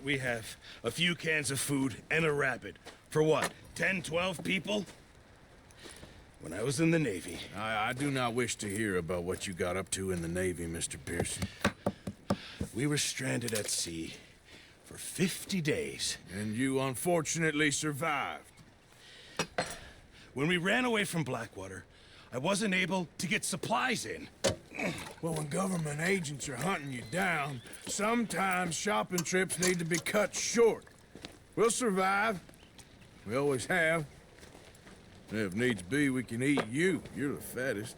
we have a few cans of food and a rabbit. For what, 10, 12 people? When I was in the Navy... I do not wish to hear about what you got up to in the Navy, Mr. Pearson. We were stranded at sea for 50 days. And you unfortunately survived. When we ran away from Blackwater, I wasn't able to get supplies in. Well, when government agents are hunting you down, sometimes shopping trips need to be cut short. We'll survive. We always have. And if needs be, we can eat you. You're the fattest.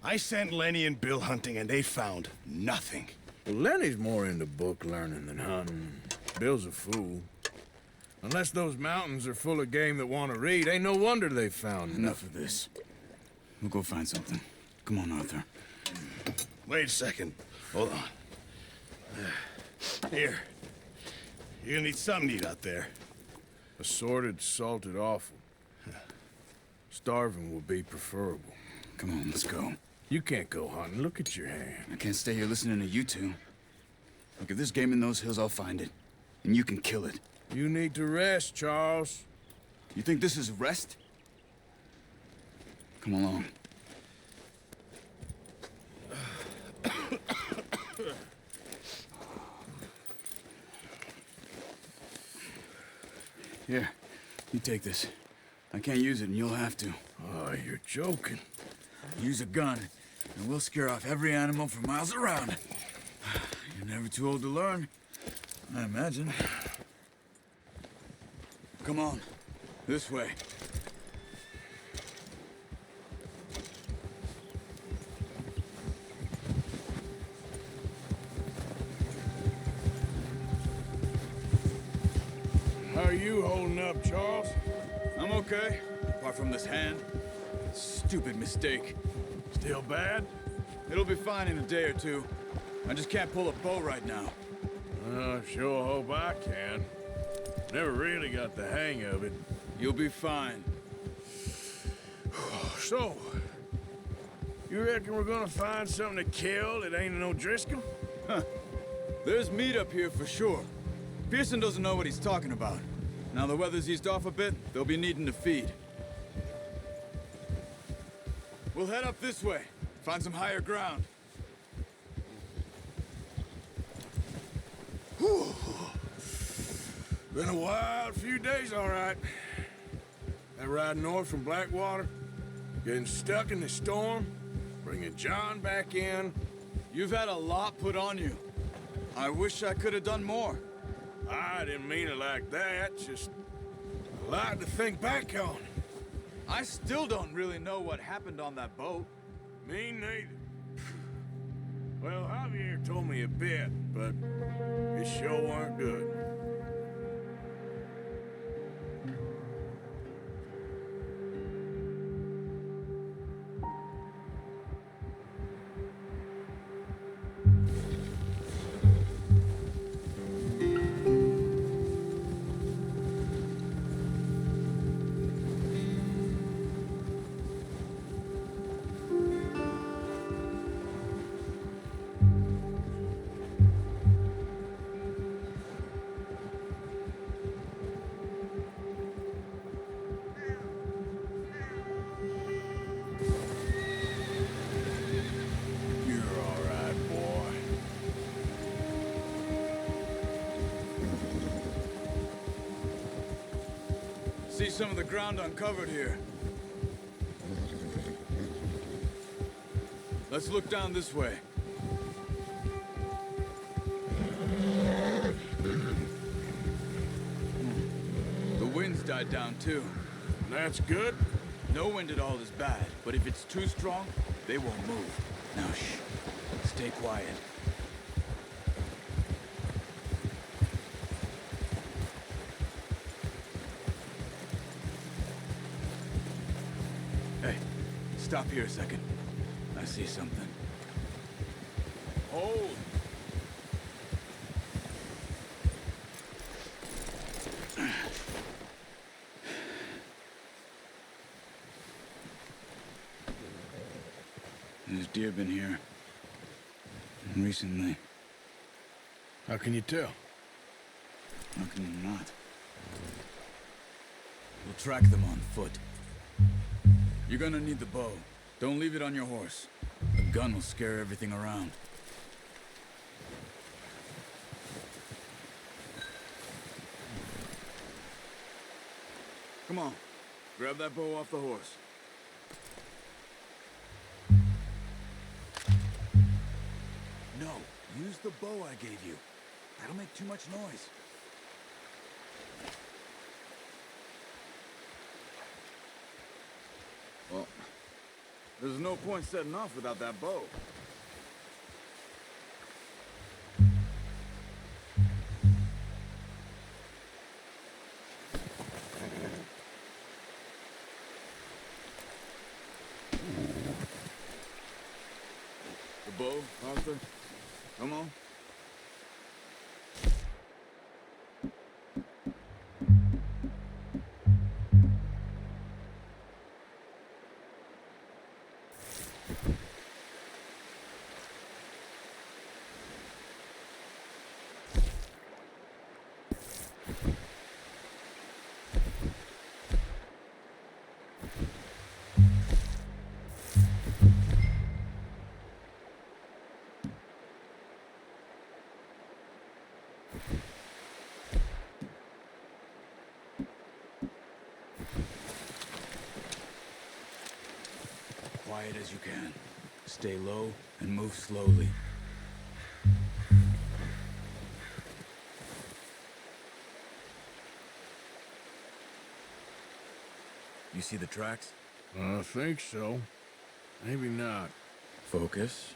I sent Lenny and Bill hunting, and they found nothing. Well, Lenny's more into book learning than hunting. Bill's a fool. Unless those mountains are full of game that want to read, ain't no wonder they found Enough of this. We'll go find something. Come on, Arthur. Wait a second. Hold on. Here. You're gonna need something to eat out there. Assorted, salted offal. Starving would be preferable. Come on, let's go. You can't go hunting. Look at your hand. I can't stay here listening to you two. Look, if there's game in those hills, I'll find it. And you can kill it. You need to rest, Charles. You think this is rest? Come along. Here, you take this. I can't use it, and you'll have to. Oh, you're joking. Use a gun, and we'll scare off every animal for miles around. You're never too old to learn, I imagine. Come on, this way. How are you holding up, Charles? I'm okay, apart from this hand. Stupid mistake. Still bad? It'll be fine in a day or two. I just can't pull a bow right now. Sure hope I can. Never really got the hang of it. You'll be fine. So, you reckon we're gonna find something to kill that ain't no Driscoll? Huh. There's meat up here for sure. Pearson doesn't know what he's talking about. Now the weather's eased off a bit, they'll be needing to feed. We'll head up this way. Find some higher ground. Whew. Been a wild few days, all right. That ride north from Blackwater, getting stuck in the storm, bringing John back in. You've had a lot put on you. I wish I could have done more. I didn't mean it like that, just a lot to think back on. I still don't really know what happened on that boat. Me neither. Well, Javier told me a bit, but it sure weren't good. See some of the ground uncovered here. Let's look down this way. The wind's died down too. That's good. No wind at all is bad, but if it's too strong, they won't move. Now shh. Stay quiet. Hey, stop here a second. I see something. Hold. There's deer been here. Recently. How can you tell? How can you not? We'll track them on foot. You're gonna need the bow. Don't leave it on your horse. A gun will scare everything around. Come on. Grab that bow off the horse. No, use the bow I gave you. That'll make too much noise. Well, there's no point setting off without that bow. The bow, Arthur? Come on. Quiet as you can. Stay low and move slowly. You see the tracks? I think so. Maybe not. Focus.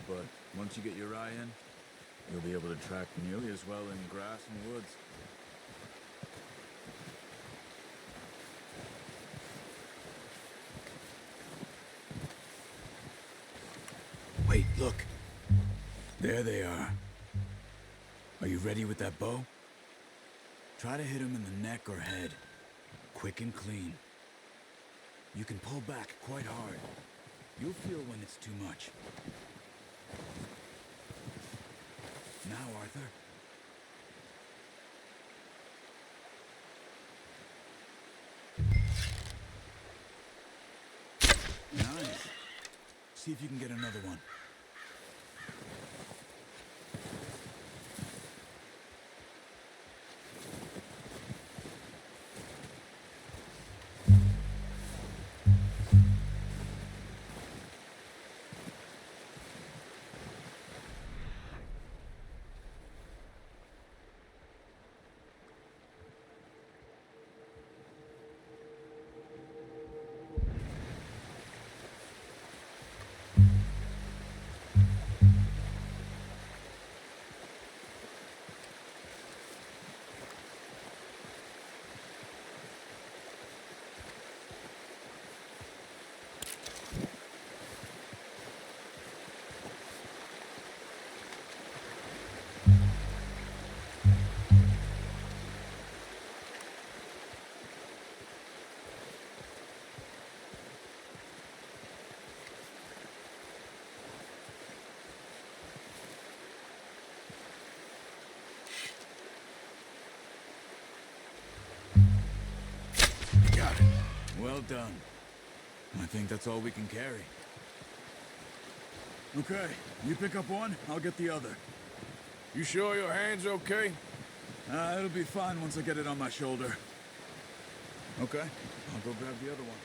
But once you get your eye in, you'll be able to track nearly as well in grass and woods. Wait, look. There they are. Are you ready with that bow? Try to hit him in the neck or head. Quick and clean. You can pull back quite hard. You'll feel when it's too much. Now, Arthur. Nice. See if you can get another one. Well done. I think that's all we can carry. Okay, you pick up one, I'll get the other. You sure your hand's okay? It'll be fine once I get it on my shoulder. Okay, I'll go grab the other one.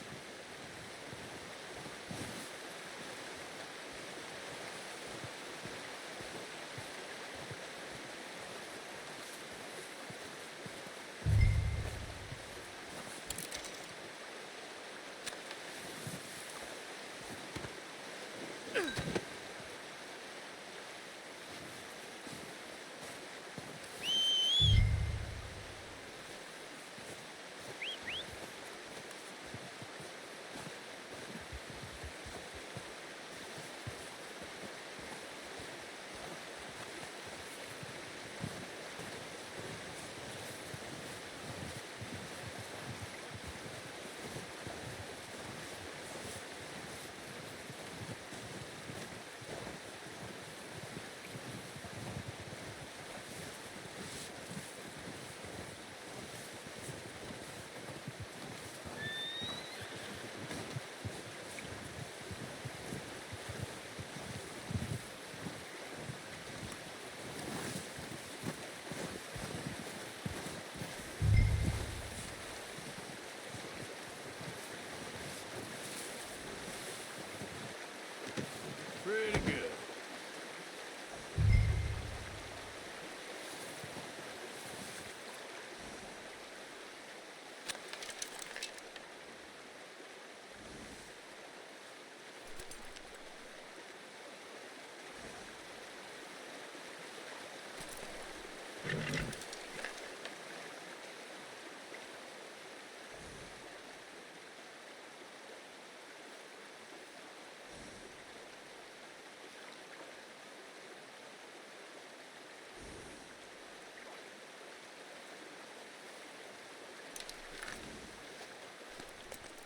Pretty good.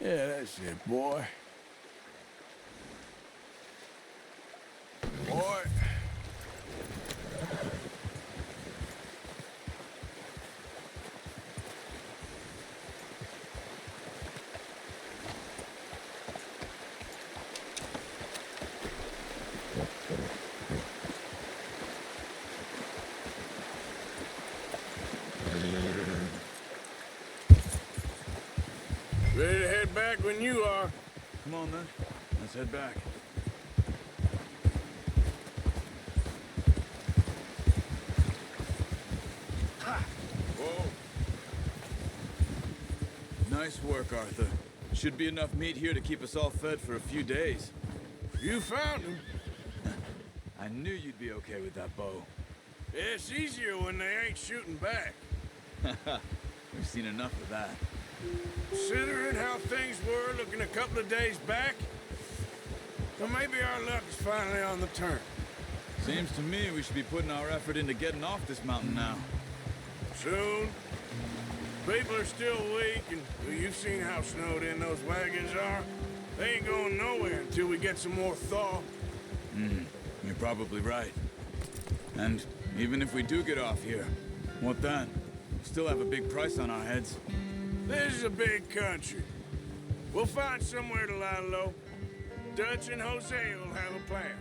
Yeah, that's it, boy. Boy. Ready to head back when you are. Come on then, let's head back. Ha! Whoa. Nice work, Arthur. Should be enough meat here to keep us all fed for a few days. You found him. I knew you'd be okay with that bow. It's easier when they ain't shooting back. We've seen enough of that. Considering how things were looking a couple of days back, well, maybe our luck is finally on the turn. Seems to me we should be putting our effort into getting off this mountain now. Soon. People are still weak, and well, you've seen how snowed in those wagons are. They ain't going nowhere until we get some more thaw. You're probably right. And even if we do get off here, what then? We still have a big price on our heads. This is a big country. We'll find somewhere to lie low. Dutch and Jose will have a plan.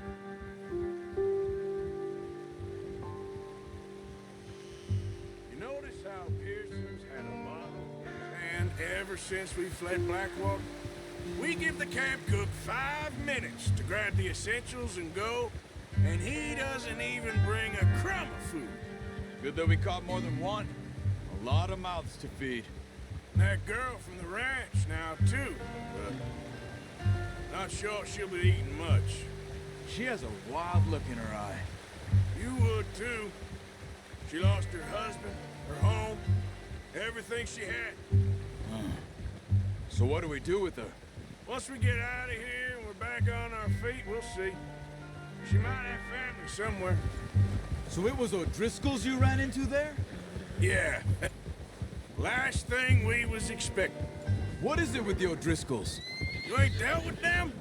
You notice how Pearson's had a model? And ever since we fled Blackwater, we give the camp cook 5 minutes to grab the essentials and go, and he doesn't even bring a crumb of food. Good that we caught more than one. A lot of mouths to feed. That girl from the ranch now, too, but not sure she'll be eating much. She has a wild look in her eye. You would, too. She lost her husband, her home, everything she had. So what do we do with her? Once we get out of here and we're back on our feet, we'll see. She might have family somewhere. So it was O'Driscoll's you ran into there? Yeah. Last thing we was expecting. What is it with the O'Driscolls? You ain't dealt with them?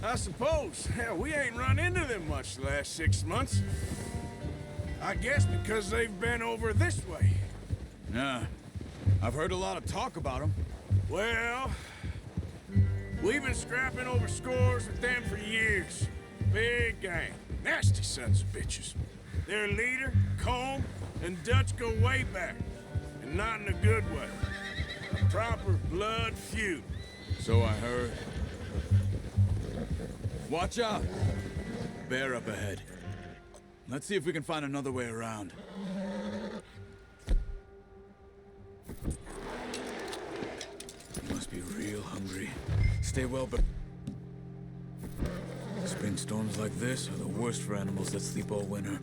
I suppose. Hell, we ain't run into them much the last 6 months. I guess because they've been over this way. Nah. I've heard a lot of talk about them. Well, We've been scrapping over scores with them for years. Big gang. Nasty sons of bitches. Their leader, Combe, and Dutch go way back. And not in a good way. A proper blood feud. So I heard. Watch out! Bear up ahead. Let's see if we can find another way around. You must be real hungry. Stay well, but... Spring storms like this are the worst for animals that sleep all winter.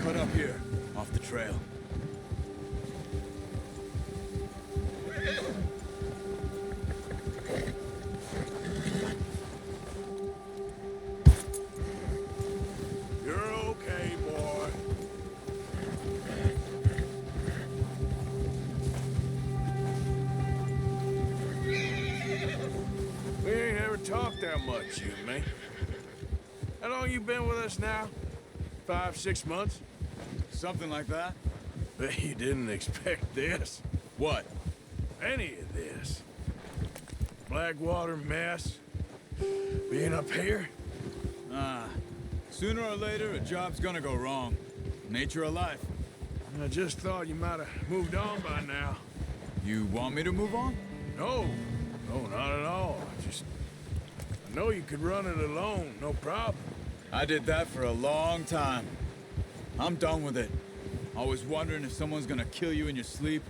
Cut up here, off the trail. You're okay, boy. We ain't ever talked that much, you and me. How long you been with us now? 5, 6 months? Something like that? Bet you didn't expect this. What? Any of this. Blackwater mess. Being up here? Sooner or later, a job's gonna go wrong. Nature of life. I just thought you might have moved on by now. You want me to move on? No, not at all. I know you could run it alone, no problem. I did that for a long time. I'm done with it. Always wondering if someone's gonna kill you in your sleep.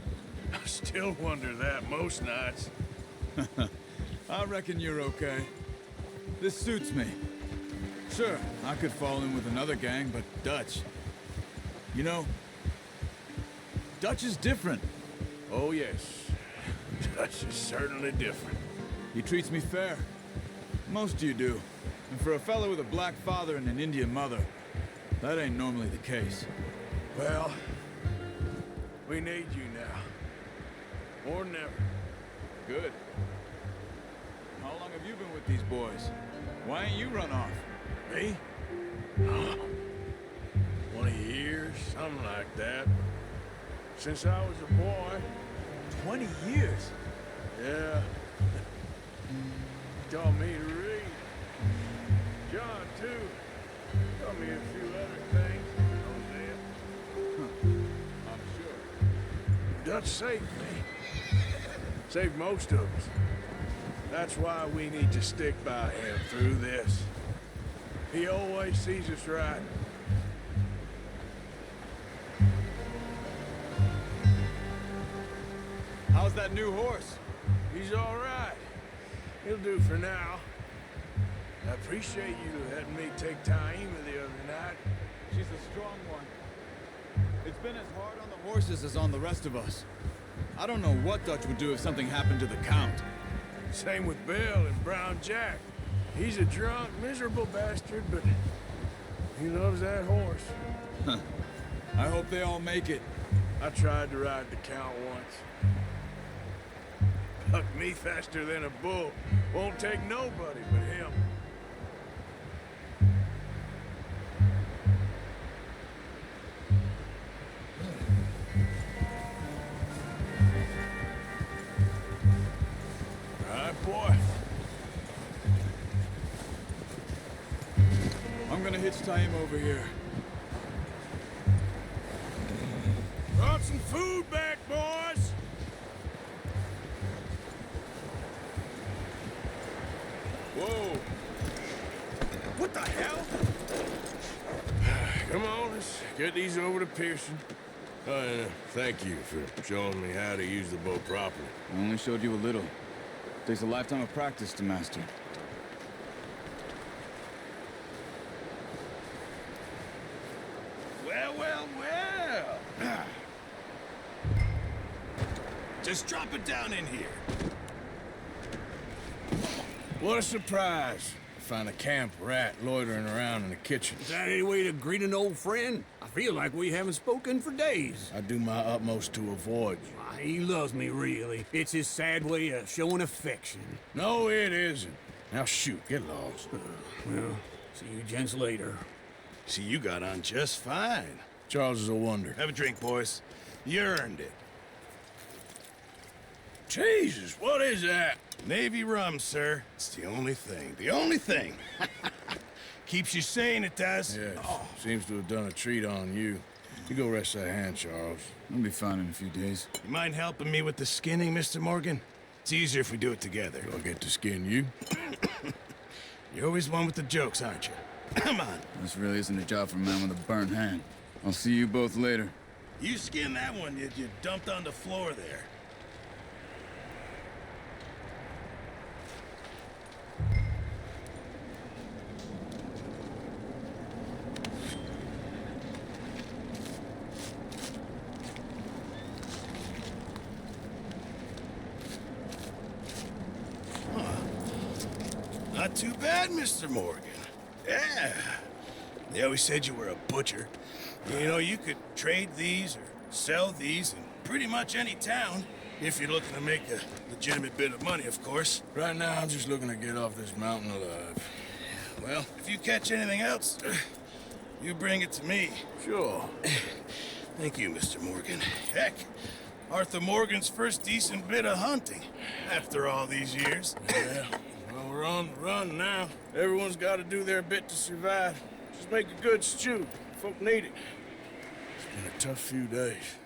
I still wonder that most nights. I reckon you're okay. This suits me. Sure, I could fall in with another gang, but Dutch... You know, Dutch is different. Oh, yes. Dutch is certainly different. He treats me fair. Most of you do. And for a fellow with a black father and an Indian mother, that ain't normally the case. Well, we need you now. More than ever. Good. How long have you been with these boys? Why ain't you run off? Me? Oh, 20 years, something like that. Since I was a boy. 20 years? Yeah. Taught me to read. John, too. Taught me a few other things. I'm sure. Dutch saved me. Saved most of us. That's why we need to stick by him through this. He always sees us right. How's that new horse? He's all right. He'll do for now. I appreciate you letting me take Taima the other night. She's a strong one. It's been as hard on the horses as on the rest of us. I don't know what Dutch would do if something happened to the Count. Same with Bill and Brown Jack. He's a drunk, miserable bastard, but he loves that horse. Huh. I hope they all make it. I tried to ride the Count once. Bucked me faster than a bull. Won't take nobody but him. All right, boy. I'm gonna hitch Taima over here. Brought some food back, boys. Whoa! What the hell? Come on, let's get these over to Pearson. And thank you for showing me how to use the bow properly. I only showed you a little. Takes a lifetime of practice to master. Well. Just drop it down in here. What a surprise. find a camp rat loitering around in the kitchen. Is that any way to greet an old friend? I feel like we haven't spoken for days. I do my utmost to avoid you. He loves me, really. It's his sad way of showing affection. No, it isn't. Now shoot, get lost. Well, see you gents later. See, you got on just fine. Charles is a wonder. Have a drink, boys. You earned it. Jesus, what is that? Navy rum, sir. It's the only thing. The only thing. Keeps you sane, it does. Yes, seems to have done a treat on you. You go rest that hand, Charles. I'll be fine in a few days. You mind helping me with the skinning, Mr. Morgan? It's easier if we do it together. Do I get to skin you? You're always one with the jokes, aren't you? Come on. This really isn't a job for a man with a burnt hand. I'll see you both later. You skin that one you dumped on the floor there. Not too bad, Mr. Morgan. Yeah. They always said you were a butcher. You know, you could trade these or sell these in pretty much any town, if you're looking to make a legitimate bit of money, of course. Right now, I'm just looking to get off this mountain alive. Well, if you catch anything else, you bring it to me. Sure. Thank you, Mr. Morgan. Heck, Arthur Morgan's first decent bit of hunting, after all these years. Yeah. Well, we're on the run now. Everyone's got to do their bit to survive. Just make a good stew. Folk need it. It's been a tough few days.